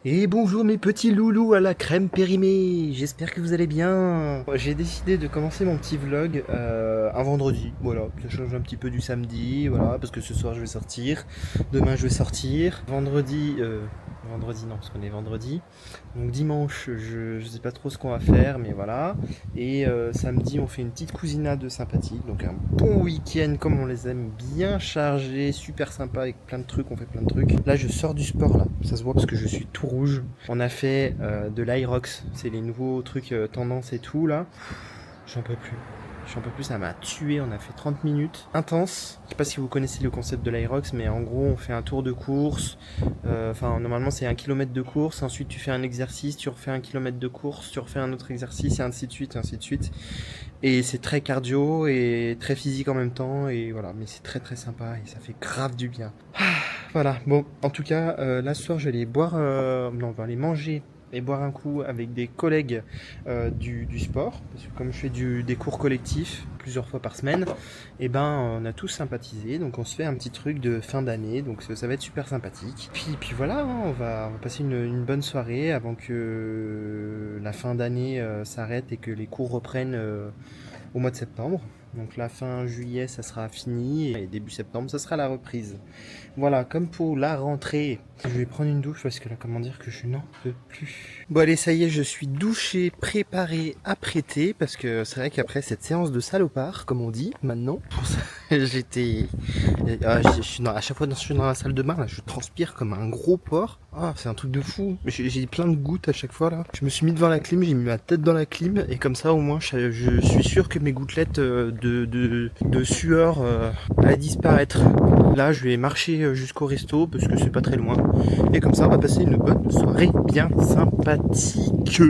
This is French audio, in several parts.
Et bonjour mes petits loulous à la crème périmée, j'espère que vous allez bien. J'ai décidé de commencer mon petit vlog un vendredi, voilà, ça change un petit peu du samedi, voilà, parce que ce soir je vais sortir, demain je vais sortir, vendredi non, parce qu'on est vendredi, donc dimanche je sais pas trop ce qu'on va faire, mais voilà, et samedi on fait une petite cousinade sympathique, donc un bon week-end comme on les aime, bien chargé, super sympa avec plein de trucs, on fait plein de trucs. Là je sors du sport là, ça se voit parce que je suis tout rouge. On a fait de l'Irox, c'est les nouveaux trucs tendance et tout là. J'en peux plus. J'en peux plus, ça m'a tué. On a fait 30 minutes intense. Je sais pas si vous connaissez le concept de l'Irox, mais en gros, on fait un tour de course. Enfin, normalement, c'est 1 kilomètre de course. Ensuite, tu fais un exercice, tu refais 1 kilomètre de course, tu refais un autre exercice, et ainsi de suite, et ainsi de suite. Et c'est très cardio et très physique en même temps. Et voilà, mais c'est très très sympa et ça fait grave du bien. Voilà, bon, en tout cas, là ce soir, je vais aller boire, non, on va aller manger et boire un coup avec des collègues du sport, parce que comme je fais des cours collectifs plusieurs fois par semaine, et ben on a tous sympathisé, donc on se fait un petit truc de fin d'année, donc ça va être super sympathique. Puis voilà, hein, on va passer une bonne soirée avant que la fin d'année s'arrête et que les cours reprennent au mois de septembre. Donc la fin juillet, ça sera fini et début septembre, ça sera la reprise. Voilà, comme pour la rentrée. Je vais prendre une douche parce que là, comment dire que je n'en peux plus. Bon allez, ça y est, je suis douché, préparé, apprêté parce que c'est vrai qu'après cette séance de salopard, comme on dit maintenant, j'étais, à chaque fois que je suis dans la salle de bain, là, je transpire comme un gros porc. Ah, c'est un truc de fou. J'ai plein de gouttes à chaque fois là. Je me suis mis devant la clim, j'ai mis ma tête dans la clim et comme ça au moins je suis sûr que mes gouttelettes de sueur allaient disparaître. Là, je vais marcher jusqu'au resto parce que c'est pas très loin. Et comme ça, on va passer une bonne soirée bien sympathique.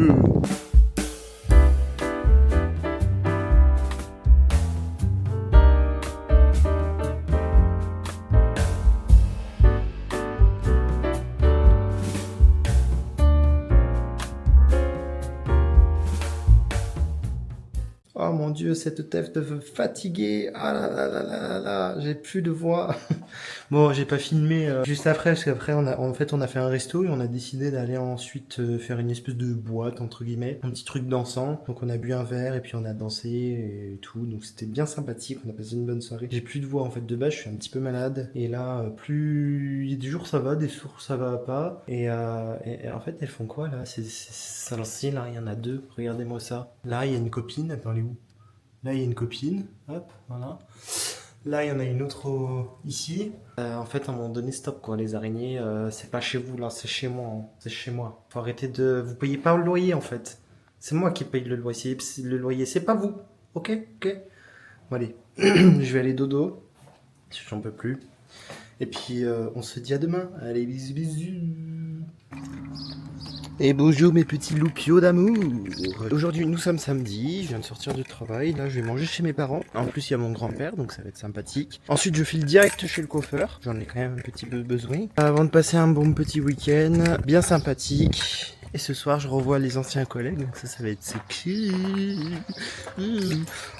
Oh mon dieu, cette tête me fatiguée. Ah là là là là là là, j'ai plus de voix. Bon, j'ai pas filmé juste après, parce qu'après, on a fait un resto et on a décidé d'aller ensuite faire une espèce de boîte, entre guillemets, un petit truc dansant. Donc on a bu un verre et puis on a dansé et tout. Donc c'était bien sympathique, on a passé une bonne soirée. J'ai plus de voix en fait, de base, je suis un petit peu malade. Et là, plus... Il y a des jours ça va, des jours ça va pas. Et en fait, elles font quoi là? Ça lancé, là, il y en a deux. Regardez-moi ça. Là, il y a une copine, attends, elle est où? Là, il y a une copine. Hop, voilà. Là, il y en a une autre ici. En fait, à un moment donné, stop quoi. Les araignées, c'est pas chez vous là, c'est chez moi, hein. C'est chez moi. Faut arrêter de. Vous payez pas le loyer en fait. C'est moi qui paye le loyer. Le loyer, c'est pas vous. Ok, ok. Bon, allez, je vais aller dodo. J'en peux plus. Et puis, on se dit à demain. Allez, bisous, bisous. Et bonjour mes petits loupiaux d'amour. Aujourd'hui nous sommes samedi, je viens de sortir du travail, là je vais manger chez mes parents. En plus il y a mon grand-père donc ça va être sympathique. Ensuite je file direct chez le coiffeur, j'en ai quand même un petit peu besoin. Avant de passer un bon petit week-end, bien sympathique. Et ce soir je revois les anciens collègues, donc ça va être sexy.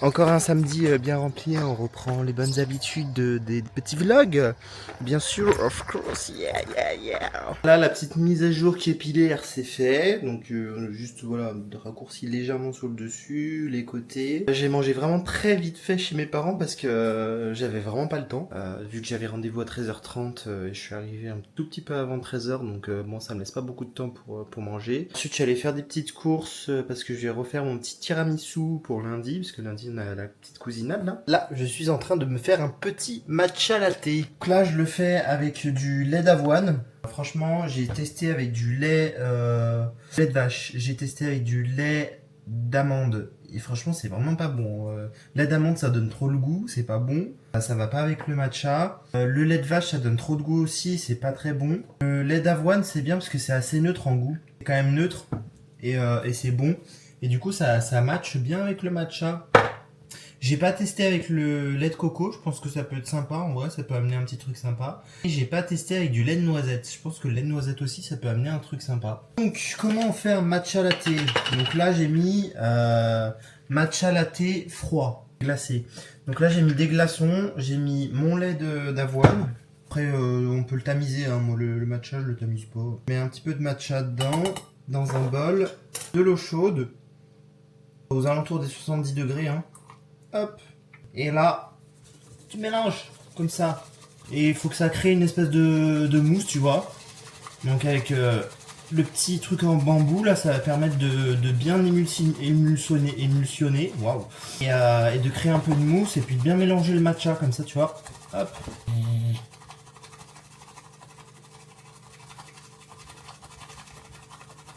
Encore un samedi bien rempli, hein. On reprend les bonnes habitudes des petits vlogs. Bien sûr, of course, yeah, yeah, yeah. Là, la petite mise à jour qui est pilaire, c'est fait. Donc, juste, voilà, de raccourci légèrement sur le dessus, les côtés. J'ai mangé vraiment très vite fait chez mes parents parce que j'avais vraiment pas le temps. Vu que j'avais rendez-vous à 13h30, je suis arrivé un tout petit peu avant 13h. Donc, bon, ça me laisse pas beaucoup de temps pour manger. Ensuite, je suis allé faire des petites courses parce que je vais refaire mon petit tiramisu pour lundi. Parce que lundi, on a la petite cousinade là. Là, je suis en train de me faire un petit matcha latte. Donc là, je le fais avec du lait d'avoine. Franchement, j'ai testé avec du lait de vache. J'ai testé avec du lait d'amande. Et franchement, c'est vraiment pas bon. Lait d'amande, ça donne trop le goût, c'est pas bon. Ça va pas avec le matcha. Le lait de vache, ça donne trop de goût aussi, c'est pas très bon. Le lait d'avoine, c'est bien parce que c'est assez neutre en goût. C'est quand même neutre et c'est bon. Et du coup, ça matche bien avec le matcha. J'ai pas testé avec le lait de coco, je pense que ça peut être sympa, en vrai, ça peut amener un petit truc sympa. Et j'ai pas testé avec du lait de noisette, je pense que le lait de noisette aussi, ça peut amener un truc sympa. Donc, comment on fait un matcha latte? Donc là, j'ai mis matcha latte froid, glacé. Donc là, j'ai mis des glaçons, j'ai mis mon lait d'avoine. Après, on peut le tamiser, hein. Moi le matcha je le tamise pas. Je mets un petit peu de matcha dedans, dans un bol, de l'eau chaude, aux alentours des 70 degrés. Hein. Hop. Et là, tu mélanges comme ça. Et il faut que ça crée une espèce de mousse, tu vois. Donc avec le petit truc en bambou, là, ça va permettre de bien émulsionner. Waouh. Et de créer un peu de mousse et puis de bien mélanger le matcha comme ça, tu vois. Hop.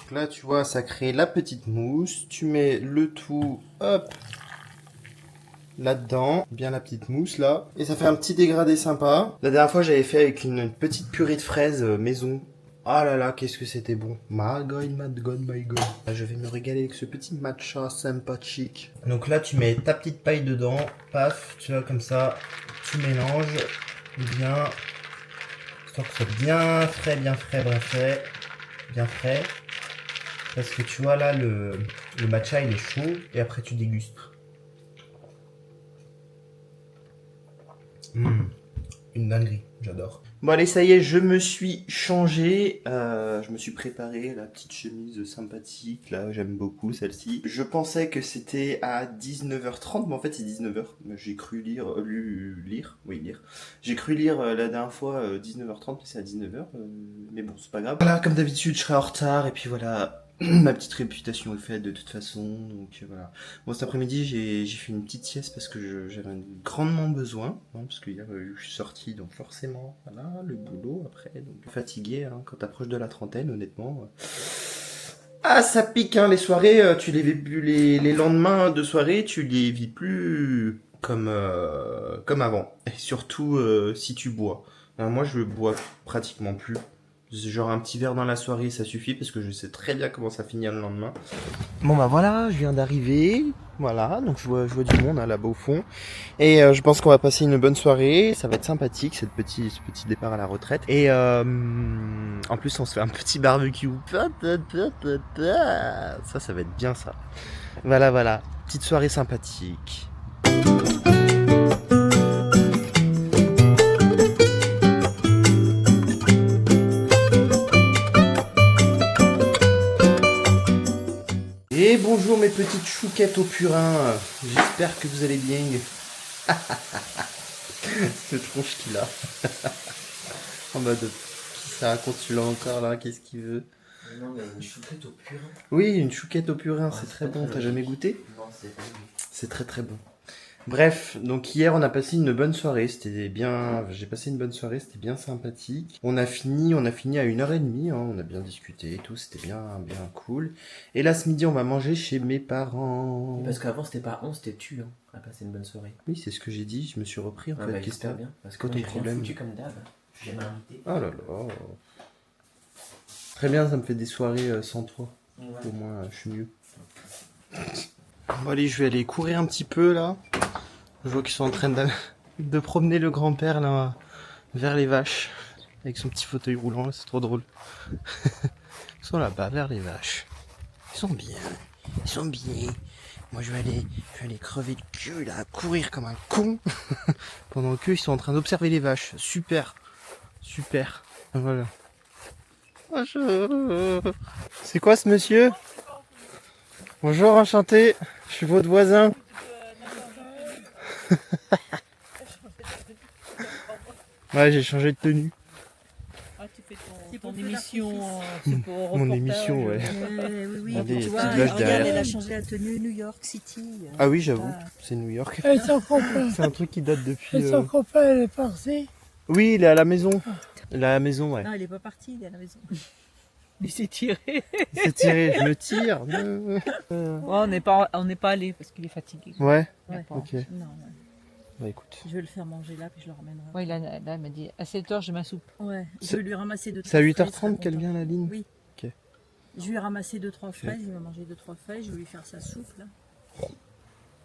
Donc là, tu vois, ça crée la petite mousse. Tu mets le tout, hop, là-dedans. Bien la petite mousse, là. Et ça fait un petit dégradé sympa. La dernière fois, j'avais fait avec une petite purée de fraises maison. Ah là là, qu'est-ce que c'était bon. My God, my God, my God. Là, je vais me régaler avec ce petit matcha sympathique. Donc là, tu mets ta petite paille dedans. Paf, tu vois, comme ça. Tu mélanges bien. Histoire que ce soit bien frais, bien frais, bien frais. Bien frais. Parce que tu vois, là, le matcha, il est chaud. Et après, tu dégustes. Une dinguerie, j'adore. Bon allez, ça y est, je me suis changé, je me suis préparé la petite chemise sympathique, là, j'aime beaucoup celle-ci. Je pensais que c'était à 19h30, mais en fait c'est 19h. J'ai cru lire. J'ai cru lire la dernière fois 19h30, mais c'est à 19h, mais bon, c'est pas grave. Voilà, comme d'habitude, je serai en retard, et puis voilà. Ma petite réputation est faite de toute façon, donc voilà. Bon, cet après-midi, j'ai fait une petite sieste parce que j'avais grandement besoin, hein, parce que hier, je suis sorti, donc forcément, voilà, le boulot après, donc fatigué, hein, quand t'approches de la trentaine, honnêtement. Ah, ça pique, hein, les soirées, tu les vis plus, les lendemains de soirée, tu les vis plus comme avant. Et surtout, si tu bois. Moi, je bois pratiquement plus. Genre un petit verre dans la soirée, ça suffit parce que je sais très bien comment ça finit le lendemain. Bon bah voilà, je viens d'arriver. Voilà, donc je vois du monde hein, là-bas au fond. Et je pense qu'on va passer une bonne soirée. Ça va être sympathique, ce petit départ à la retraite. Et en plus, on se fait un petit barbecue. Ça va être bien ça. Voilà. Petite soirée sympathique. Et bonjour mes petites chouquettes au purin, j'espère que vous allez bien. Ce tronche qu'il a. En mode, qui ça raconte celui-là encore là, qu'est-ce qu'il veut? Non mais une chouquette au purin. Oui, une chouquette au purin, c'est très bon, t'as jamais goûté? Non, c'est pas lui. C'est très bon. Bref, donc hier on a passé une bonne soirée, c'était bien, j'ai passé une bonne soirée, c'était bien sympathique. On a fini à 1h30, hein, on a bien discuté et tout, c'était bien cool. Et là ce midi on va manger chez mes parents. Parce qu'avant c'était pas on, c'était tu, hein, à passer une bonne soirée. Oui, c'est ce que j'ai dit, je me suis repris en fait. Bah, j'espère bien, parce que quoi moi, ton j'ai problème? rien foutu comme d'hab. J'ai jamais invité. Oh là là. Très bien, ça me fait des soirées sans toi. Ouais. Au moins, je suis mieux. Bon allez, je vais aller courir un petit peu là. Je vois qu'ils sont en train de promener le grand-père là vers les vaches. Avec son petit fauteuil roulant, c'est trop drôle. Ils sont là-bas vers les vaches. Ils sont bien. Moi je vais aller crever le cul là, courir comme un con. Pendant qu'eux ils sont en train d'observer les vaches. Super. Voilà. Bonjour. C'est quoi ce monsieur? Bonjour, enchanté. Je suis votre voisin. Ouais, j'ai changé de tenue. Ah, tu fais ton émission, c'est pour Mon reportage. émission, ouais. Oui, Regardez, tu les vois, petites vaches regarde, derrière. elle a changé la tenue New York City. Ah oui, j'avoue, c'est New York. Et son copain, C'est un truc qui date depuis. et son copain, elle est partie. Oui, il est à la maison. Il est à la maison, ouais. Non, il est pas parti, il est à la maison. Il s'est tiré. C'est tiré, je me tire. Ouais, on n'est pas allé parce qu'il est fatigué. Ouais, Il a pas- ok. Non, ouais. Bah écoute. Je vais le faire manger là, puis je le ramènerai. Ouais, là, il m'a dit à 7h, j'ai ma soupe. Ouais, je C'est- vais lui ramasser 2-3 C'est à fraises, 8h30 il qu'elle sera vient la ligne? Oui. Ok. Je lui ai ramassé 2-3 fraises, il va manger 2-3 fraises, je vais lui faire sa soupe là.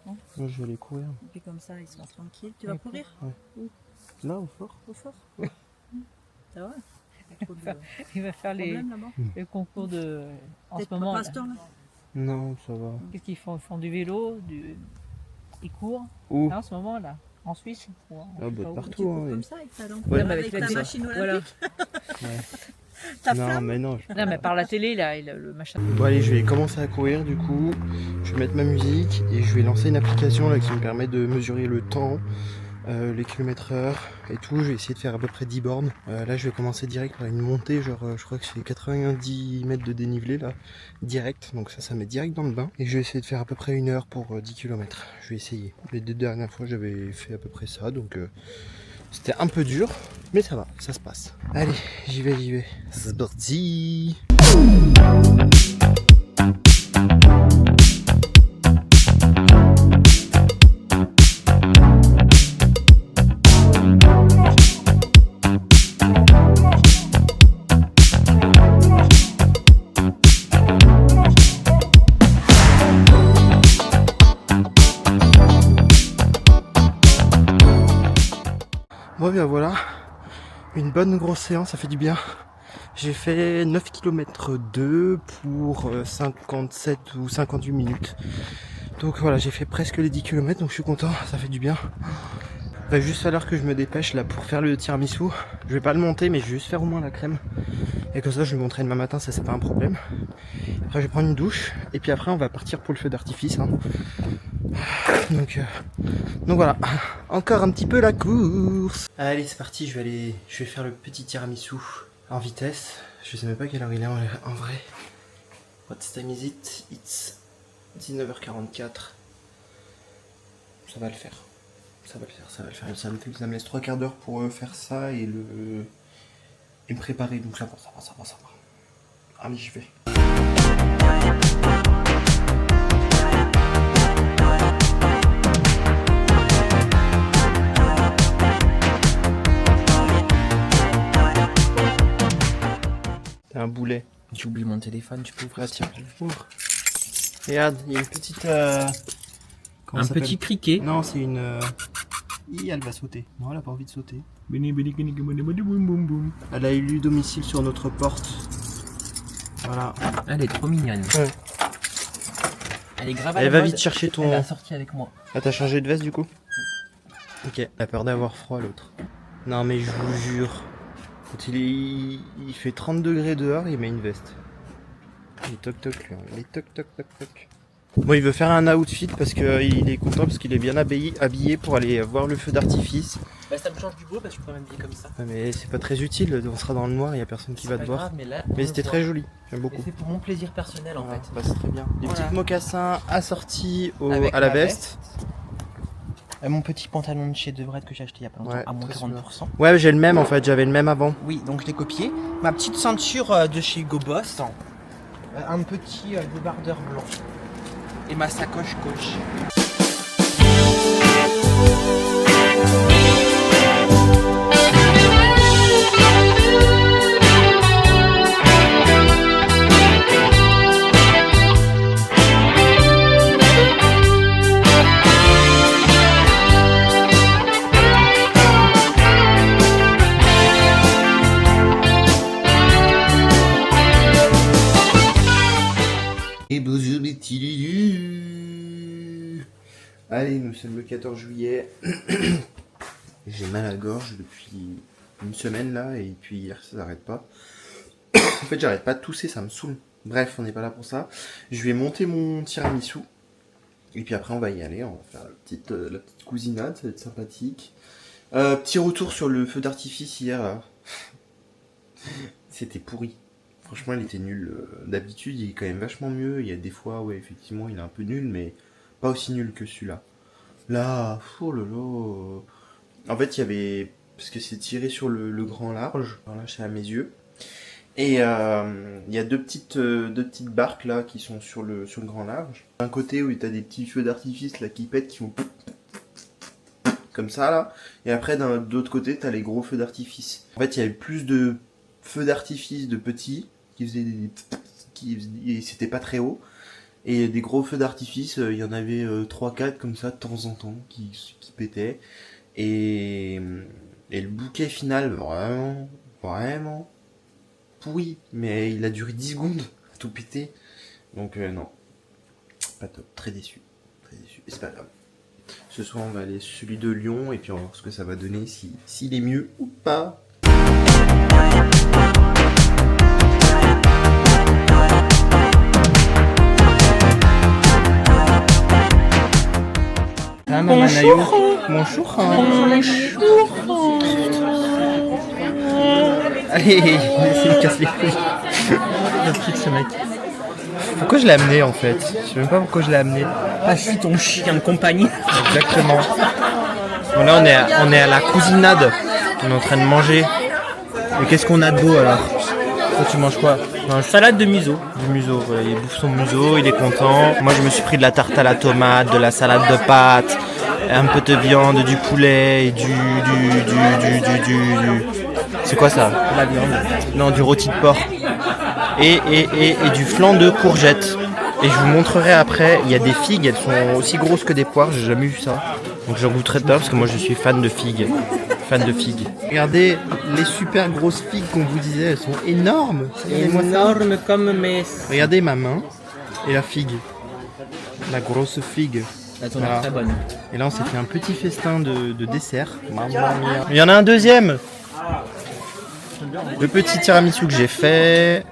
Moi, je vais aller courir. Et puis comme ça, ils sont tranquilles. Tu vas courir Là, au fort? au fort Ça va Trop de Il va faire problèmes là-bas les concours de. En ce Peut-être moment, pas là. pasteur là Non, ça va. Qu'est-ce qu'ils font? Ils font du vélo, ils courent. Où? Là, en ce moment, là. En Suisse ou en- Ah, bah, pas où. Tu partout. cours Hein. comme ça avec ta lampe. Ouais. Avec mais ta avec la- machine voilà. olympique. Ouais. Ta Non, flamme. mais non. Non, mais par la télé, là, le machin. Bon, allez, je vais commencer à courir du coup. Je vais mettre ma musique et je vais lancer une application là qui me permet de mesurer le temps, les kilomètres heure et tout. Je vais essayer de faire à peu près 10 bornes. Là, je vais commencer direct par une montée, genre je crois que c'est 90 mètres de dénivelé là, direct. Donc ça met direct dans le bain. Et je vais essayer de faire à peu près 1 heure pour 10 km. Je vais essayer. Les 2 dernières fois, j'avais fait à peu près ça, donc c'était un peu dur, mais ça va, ça se passe. Allez, j'y vais. C'est parti. Bon bien voilà, une bonne grosse séance, ça fait du bien. J'ai fait 9 km 2 pour 57 ou 58 minutes. Donc voilà, j'ai fait presque les 10 km, donc je suis content, ça fait du bien. Il va juste falloir que je me dépêche là pour faire le tiramisu. Je vais pas le monter, mais je vais juste faire au moins la crème. Et comme ça, je le montrerai demain matin, ça c'est pas un problème. Après, je vais prendre une douche, et puis après, on va partir pour le feu d'artifice. Hein. Donc voilà, encore un petit peu la course. Allez, c'est parti, je vais faire le petit tiramisu en vitesse. Je sais même pas quelle heure il est en vrai. What time is it? It's 19h44. Ça va le faire. Ça va le faire. Ça me laisse 3 quarts d'heure pour faire ça et me préparer. Donc ça va. Allez, j'y vais. T'as un boulet. J'ai oublié mon téléphone, tu peux ouvrir? Ah tiens, ouvre. Regarde, il y a une petite... comment Un ça s'appelle? petit criquet. Non, c'est une... elle va sauter. Non, elle a pas envie de sauter. Elle a élu domicile sur notre porte. Voilà. Elle est trop mignonne. Ouais. Elle est grave à Elle la va mode. vite chercher ton... Elle a sorti avec moi. Ah, t'as changé de veste du coup? Ok. Elle a peur d'avoir froid l'autre. Non mais je vous jure. Quand il fait 30 degrés dehors, il met une veste. Il est toc toc lui. Il est toc toc toc toc. Bon, il veut faire un outfit parce qu'il est content parce qu'il est bien habillé pour aller voir le feu d'artifice. Bah ça me change du boulot parce que je peux m'habiller comme ça. Ouais, mais c'est pas très utile, on sera dans le noir, il y a personne qui va te voir. Grave, mais là, Mais on c'était le très voit. joli, j'aime Et beaucoup. c'est pour mon plaisir personnel en fait. Bah, c'est très bien. Les Voilà. petits mocassins assortis Avec à la ma veste. Mon petit pantalon de chez Devrette que j'ai acheté il y a pas longtemps Ouais, à moins très 40%. Ouais, j'ai le même en fait, j'avais le même avant. Oui, donc je l'ai copié. Ma petite ceinture de chez Hugo Boss. Un petit débardeur blanc. Et ma sacoche gauche. Et bonjour les petits lulus. Allez, nous sommes le 14 juillet. J'ai mal à la gorge depuis une semaine là, et puis hier ça s'arrête pas. En fait, j'arrête pas de tousser, ça me saoule. Bref, on n'est pas là pour ça. Je vais monter mon tiramisu. Et puis après, on va y aller. On va faire la petite cousinade, ça va être sympathique. Petit retour sur le feu d'artifice hier là. C'était pourri. Franchement, il était nul. D'habitude, il est quand même vachement mieux. Il y a des fois, ouais, effectivement, il est un peu nul, mais pas aussi nul que celui-là. Là, oh là là. En fait, il y avait... Parce que c'est tiré sur le grand large. Voilà, c'est à mes yeux. Et il y a deux petites barques là qui sont sur le grand large. D'un côté où tu as des petits feux d'artifice là qui pètent, qui font comme ça là. Et après, de l'autre côté, tu as les gros feux d'artifice. En fait, il y avait plus de feux d'artifice de petits qui faisaient et c'était pas très haut. Et des gros feux d'artifice, il y en avait 3-4 comme ça de temps en temps qui pétaient. Et le bouquet final, vraiment pourri. Mais il a duré 10 secondes à tout péter. Donc non, pas top, très déçu. Et c'est pas grave. Ce soir, on va aller sur celui de Lyon et puis on va voir ce que ça va donner, s'il est mieux ou pas. Bonjour. Bonjour. Allez, il me casse les couilles. Le truc, ce mec. Pourquoi je l'ai amené en fait? Je sais même pas pourquoi je l'ai amené. Ah, je suis ton chien de compagnie. Exactement. Bon, là, on est à la cousinade. On est en train de manger. Et qu'est-ce qu'on a de beau alors? Toi, tu manges quoi? Salade de museau. Du museau. Voilà, il bouffe son museau, il est content. Moi, je me suis pris de la tarte à la tomate, de la salade de pâtes, un peu de viande, du poulet, et du... C'est quoi ça? La viande. Non, du rôti de porc. Et du flan de courgettes. Et je vous montrerai après, il y a des figues, elles sont aussi grosses que des poires, j'ai jamais vu ça. Donc j'en goûterai tout à l'heure parce que moi je suis fan de figues. Fan de figues. Regardez les super grosses figues qu'on vous disait, elles sont énormes. Regardez-moi ça. Énorme comme mes... Regardez ma main et la figue. La grosse figue. La ton Voilà. est très bonne. Et là on s'est fait un petit festin de dessert. Mamma mia. Il y en a un deuxième. Le petit tiramisu que j'ai fait.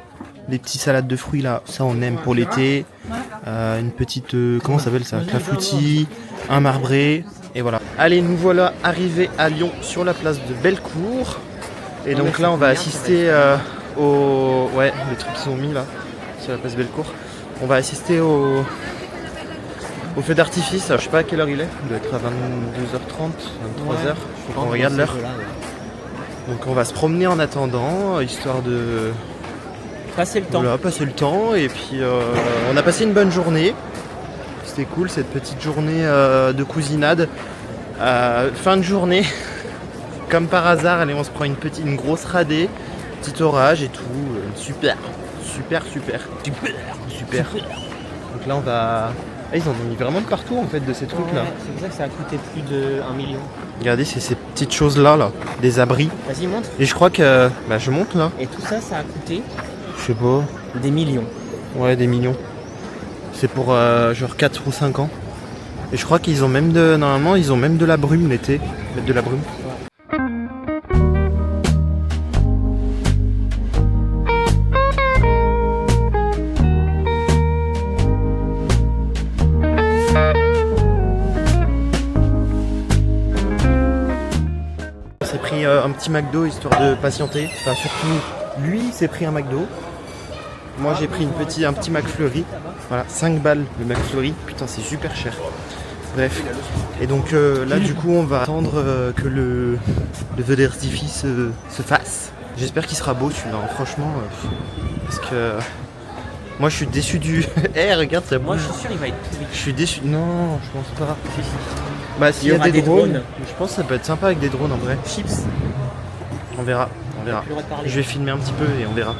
Les petites salades de fruits là, ça on aime pour l'été. Une petite, comment ça s'appelle ça? Clafoutis, un marbré, et voilà. Allez, nous voilà arrivés à Lyon sur la place de Bellecour. Et donc là on va assister au... Ouais, les trucs qui sont mis là, sur la place Bellecour. On va assister au feu d'artifice. Alors, je sais pas à quelle heure il est, il doit être à 22h30, 23h, faut qu'on regarde l'heure. Donc on va se promener en attendant, histoire de... Passer le temps. Voilà, passer le temps et puis on a passé une bonne journée. C'était cool cette petite journée de cousinade. Fin de journée, comme par hasard, allez, on se prend une grosse radée, petit orage et tout. Super. Donc là on va... Ah, ils en ont mis vraiment de partout en fait de ces trucs là. Ouais, c'est pour ça que ça a coûté plus de 1 million. Regardez, c'est ces petites choses là, des abris. Vas-y, montre. Et je crois que... Bah je monte là. Et tout ça, ça a coûté Je sais pas. des millions. Ouais, des millions. C'est pour genre 4 ou 5 ans. Et je crois qu'ils ont même de... Normalement, ils ont même de la brume l'été. Mettre de la brume. On s'est pris un petit McDo histoire de patienter. Enfin, surtout, lui s'est pris un McDo. Moi j'ai pris un petit McFlurry. Voilà, 5 balles le McFlurry. Putain, c'est super cher. Bref. Et donc là du coup on va attendre que le feu d'artifice se fasse. J'espère qu'il sera beau celui-là, hein, franchement. Parce que moi je suis déçu du... Eh regarde, ça bouge. Moi, je suis sûr, il va être pourri. Je suis déçu. Non, je pense pas. Bah s'il Il y y a aura des des drones, drones. je pense que ça peut être sympa avec des drones en vrai. Chips. On verra, on verra. Plus le droit de parler. Je vais filmer un petit peu et on verra.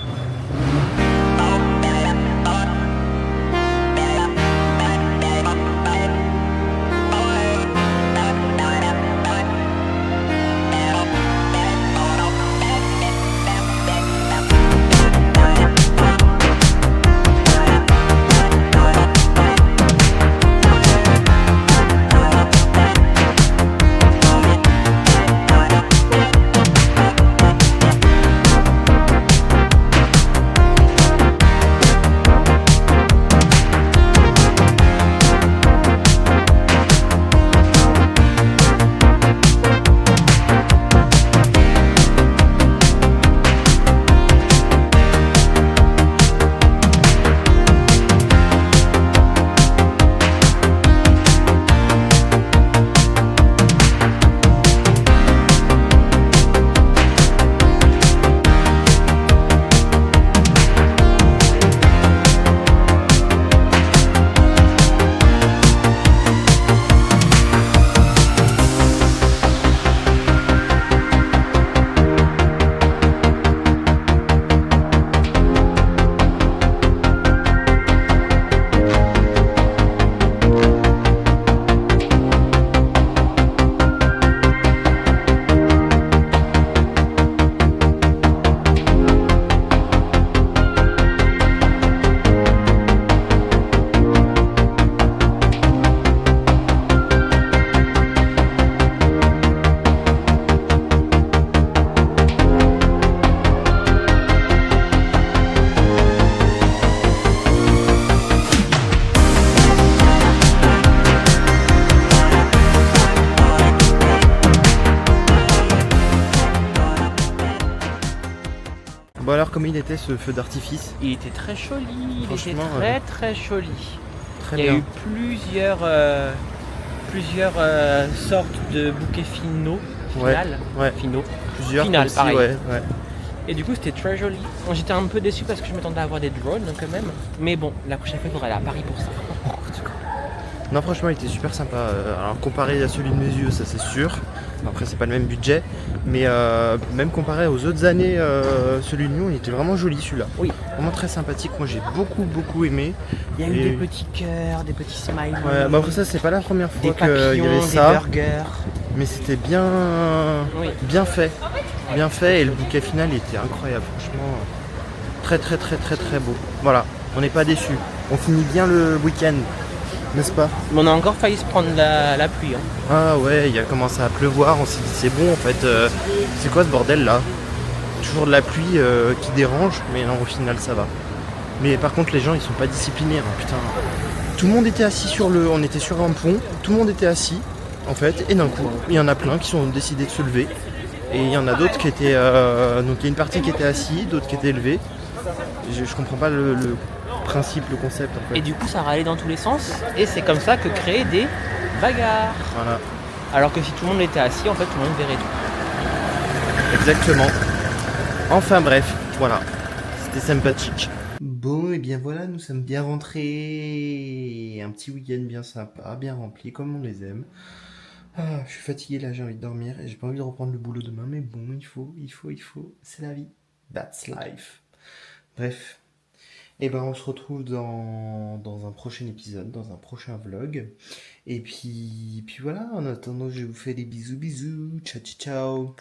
comment il était ce feu d'artifice. Il était très joli, il était Franchement, très joli. Très Il y a bien. eu plusieurs sortes de bouquets finaux. Ouais, Final, ouais. finaux. Plusieurs Final, comme ci, pareil. ouais, ouais. Et du coup, c'était très joli. Bon, j'étais un peu déçu parce que je m'attendais à avoir des drones quand même. Mais bon, la prochaine fois, il faudra aller à Paris pour ça. Non, franchement, il était super sympa. Alors, comparé à celui de mes yeux, ça c'est sûr. Après, c'est pas le même budget. Mais même comparé aux autres années, celui de nous, il était vraiment joli celui-là. Oui. Vraiment très sympathique. Moi, j'ai beaucoup aimé. Il y a eu Et- des petits cœurs, des petits smileys, Ouais, bah après, ça, c'est pas la première des fois qu'il y papillons, avait des ça. burgers. Mais c'était bien, Oui. bien fait. Bien fait. Et le bouquet final, il était incroyable. Franchement, très beau. Voilà. On n'est pas déçus. On finit bien le week-end. N'est-ce pas? Mais on a encore failli se prendre la pluie. Hein. Ah ouais, il a commencé à pleuvoir, on s'est dit c'est bon en fait, c'est quoi ce bordel là? Toujours de la pluie qui dérange, mais non au final ça va. Mais par contre les gens ils sont pas disciplinés, hein, putain. Tout le monde était assis on était sur un pont, tout le monde était assis en fait, et d'un coup il y en a plein qui ont décidé de se lever. Et il y en a d'autres qui étaient, donc il y a une partie qui était assis, d'autres qui étaient levés. Je comprends pas le principe, le concept en fait. Et du coup, ça râlait dans tous les sens. Et c'est comme ça que créer des bagarres. Voilà. Alors que si tout le monde était assis, en fait, tout le monde verrait tout. Exactement. Enfin bref, voilà. C'était sympathique. Bon, et bien voilà, nous sommes bien rentrés. Un petit week-end bien sympa, bien rempli, comme on les aime. Ah, je suis fatigué là, j'ai envie de dormir et j'ai pas envie de reprendre le boulot demain, mais bon, il faut. C'est la vie. That's life. Bref. Et ben on se retrouve dans un prochain épisode, dans un prochain vlog. Et puis voilà, en attendant, je vous fais des bisous. Ciao, ciao, ciao.